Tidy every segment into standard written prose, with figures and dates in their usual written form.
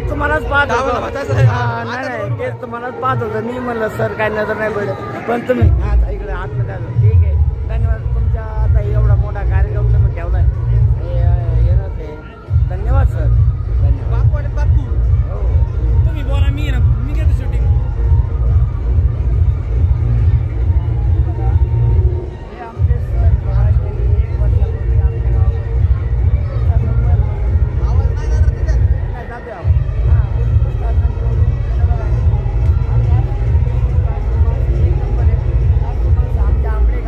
तुम्हालाच पाहत होतो. नाही तेच तुम्हालाच पाहत होतं. मी म्हणलं सर काय नजर नाही पडत, पण तुम्ही इकडे आतमध्ये आलो. ठीक आहे, धन्यवाद तुमच्या. आता एवढा मोठा कार्यक्रम तुम्ही ठेवलाय, येणं ते धन्यवाद सर. धन्यवाद बापू. हो तुम्ही बोला, मी घेतो शूटिंग. आमच्या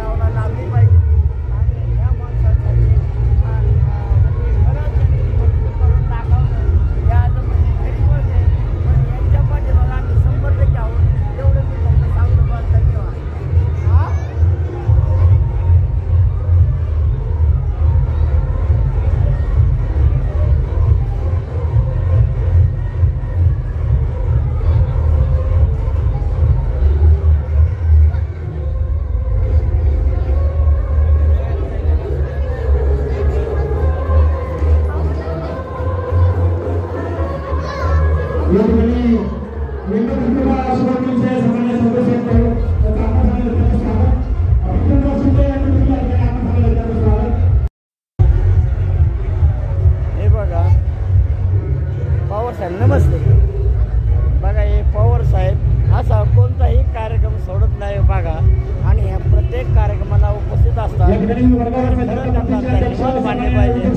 मानले पाहिजे.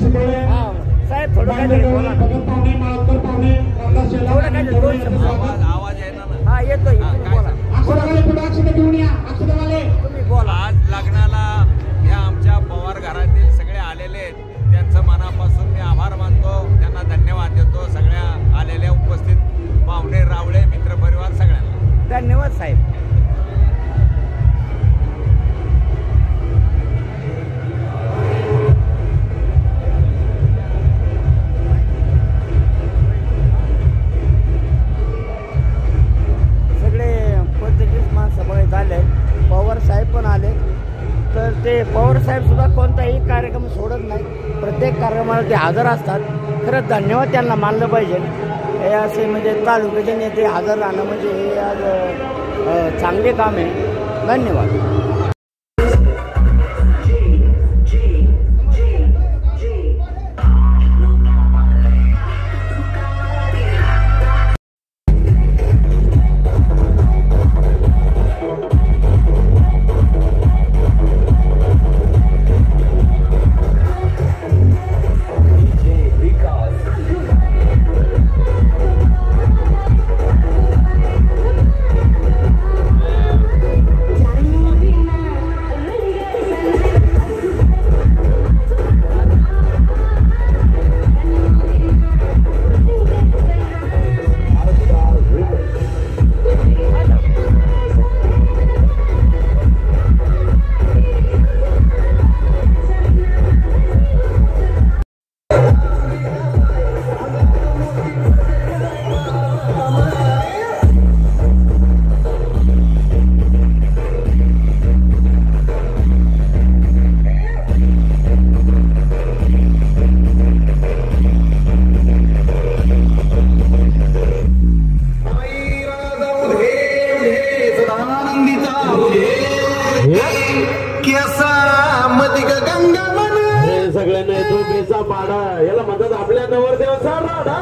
साहेब थोडं काहीतरी बोला, थोडं काहीतरी दोन शब्द. आवाज आहे ना. हा येतोय, बोला तुम्ही बोला. आज लग्नाला या आमच्या पवार घरातील सगळे आलेले आहेत, त्यांचं मनापासून मी आभार मानतो, त्यांना धन्यवाद देतो. सगळ्या आलेल्या उपस्थित पाहुणे रावळे मित्रपरिवार सगळ्यांना धन्यवाद साहेब. पवार साहेब पण आले, तर ते पवार साहेब सुद्धा कोणताही कार्यक्रम सोडत नाही, प्रत्येक कार्यक्रमाला ते हजर असतात. खरंच धन्यवाद त्यांना मानलं पाहिजे. हे असे म्हणजे तालुक्याचे नेते हजर राहणं म्हणजे हे आज चांगले काम आहे. धन्यवाद. सगळ्यांना येतो बेचा पाडा, याला म्हणतात आपल्या नवरदेवाचा राडा.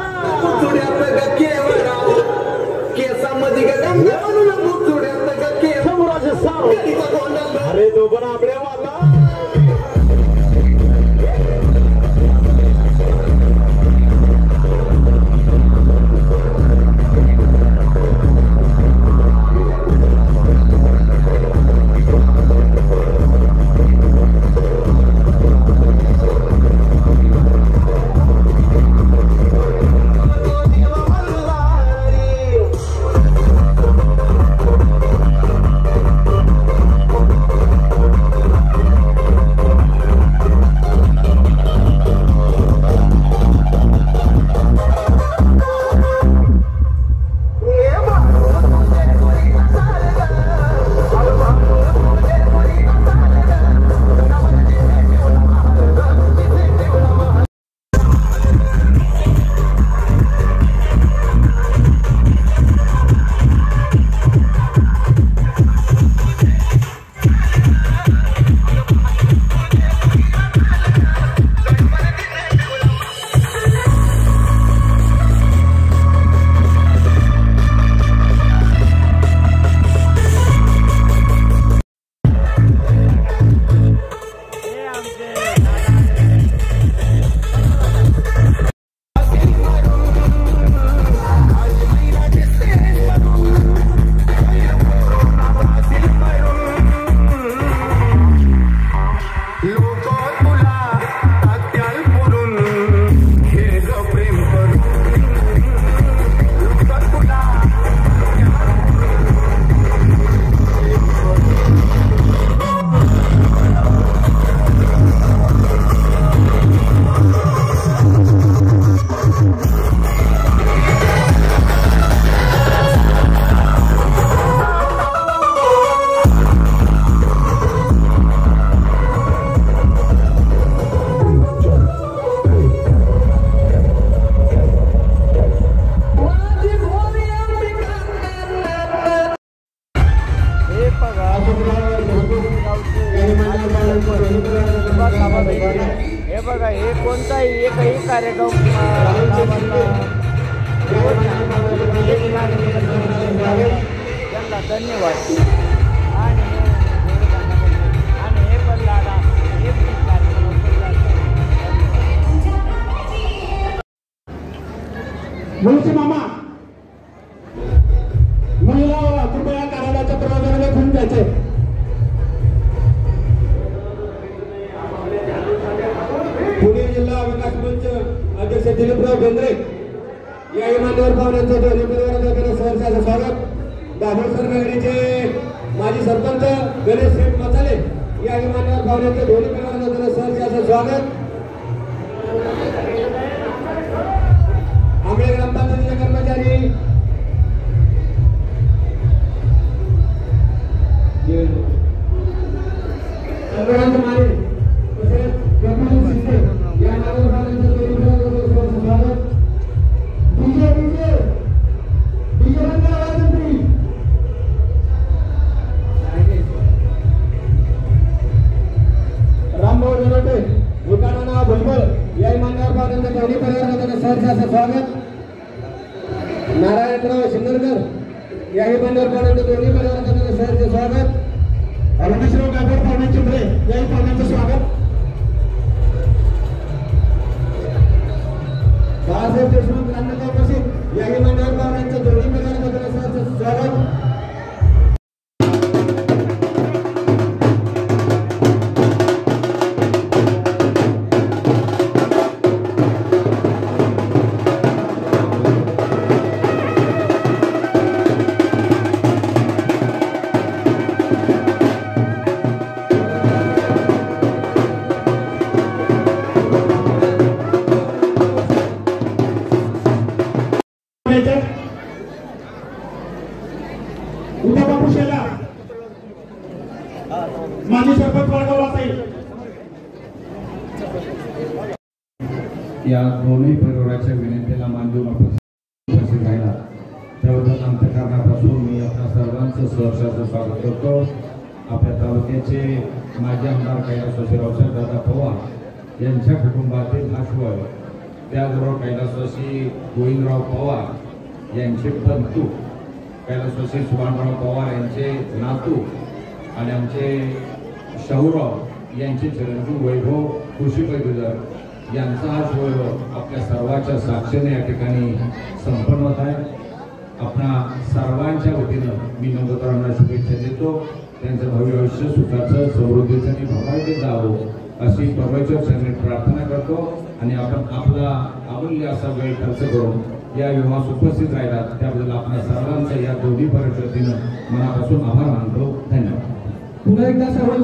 अरे तो पण आपल्या वाला. हे बघा, हे कोणताही एकही कार्यक्रम त्यांना धन्यवाद. आणि हे पण दादा मुळशी मामा मुलीला कृपया कार्यालयाच्या प्रवासाला घेऊन जायचे. पुणे जिल्हा विकास मंच अध्यक्ष दिलीपराव बेंद्रे या इमानदार पाहुण्यांचं दोन्ही परिवाराचं सहर्षाचं स्वागत. दाभोळकर नगरीचे माजी सरपंच गणेश शेठ मसाले या इमानदार पाहुण्यांचं दोन्ही परिवाराचं सहर्षाचं स्वागत. आंबळे ग्रामपंचायतीचे कर्मचारी चंद्रकांत माने तसेच प्रफुल्ल शिंदे या नागरिकांचं दोन्ही परिवाराचं स्वागत. रामभाऊ नरोटे विकाना भुलबळ या इमानदार पाहुण्यांचं दोन्ही परिवाराचं सहर्षाचं स्वागत. नारायणराव शिंदरकर या इमानदार पाहुण्यांचं दोन्ही परिवाराचं सहर्ष स्वागत. रमेशराव गायकवाड पाहुणे चिंबळे याही पाहुण्यांचं स्वागत. बाळासाहेब देशमुख रामनाथ उपस्थित या इमानदार पाहुण्यांचं दोन्ही परिवाराचं सहर्ष स्वागत. माजी सरपंच वाढवला जाईल. या दोन्ही परिवाराच्या विनंतीला मान देऊन उपस्थित राहिला त्याबद्दल अंतःकरणापासून मी आपल्या सर्वांचं सहर्षाचं स्वागत करतो. आपल्या तालुक्याचे माजी आमदार कैलासवासी रावसाहेब दादा पवार यांच्या कुटुंबातील अश्वय, त्याचबरोबर कैलासवासी गोविंदराव पवार यांचे बंधू, कैलासवासी सुभानराव पवार यांचे नातू आणि आमचे शाहूराव यांचे चिरंजीव वैभव कृषी पदवीधर यांचा हा सोहळा आपल्या सर्वांच्या साक्षीने या ठिकाणी संपन्न होत आहे. आपणा सर्वांच्या वतीनं मी नवदरांना शुभेच्छा देतो. त्यांचं भव्य आयुष्य सुखाचं समृद्धीचं आणि भवायचं जावं अशी परमेश्वर चरणी प्रार्थना करतो. आणि आपण आपला अमूल्य असा वेळ खर्च करून या विवाहास उपस्थित राहिला त्याबद्दल आपल्या सर्वांचं या दोन्ही परिषदेनं मनापासून आभार मानतो. धन्यवाद. पुन्हा एकदा सर्व